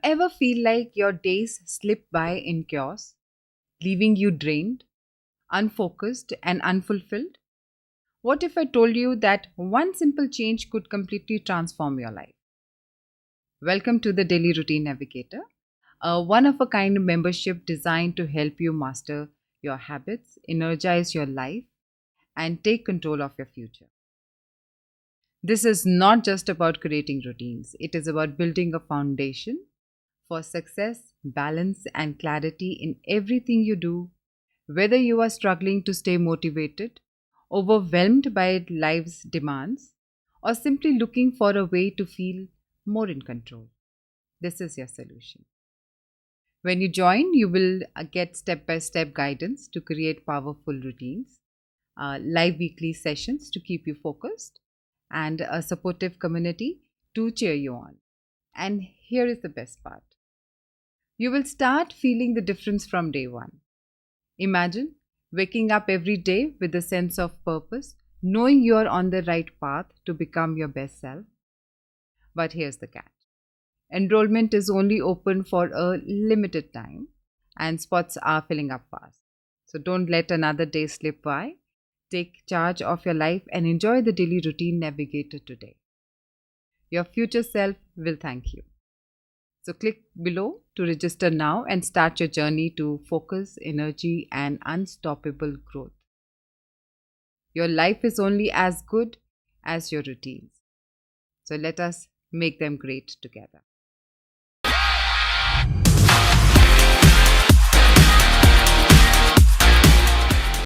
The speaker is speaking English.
ever feel like your days slip by in chaos, leaving you drained, unfocused, and unfulfilled? What if I told you that one simple change could completely transform your life? Welcome to the Daily Routine Navigator, a one of a kind membership designed to help you master your habits, energize your life, and take control of your future. This is not just about creating routines, it is about building a foundation for success, balance, and clarity in everything you do, whether you are struggling to stay motivated, overwhelmed by life's demands, or simply looking for a way to feel more in control. This is your solution. When you join, you will get step by step guidance to create powerful routines, live weekly sessions to keep you focused, and a supportive community to cheer you on. And here is the best part: you will start feeling the difference from day one. Imagine waking up every day with a sense of purpose, knowing you are on the right path to become your best self. But here's the catch: enrollment is only open for a limited time, and spots are filling up fast. So don't let another day slip by. Take charge of your life and enjoy the daily routine navigator today. Your future self will thank you. So click below to register now and start your journey to focus, energy, and unstoppable growth. Your life is only as good as your routines. So let us make them great together.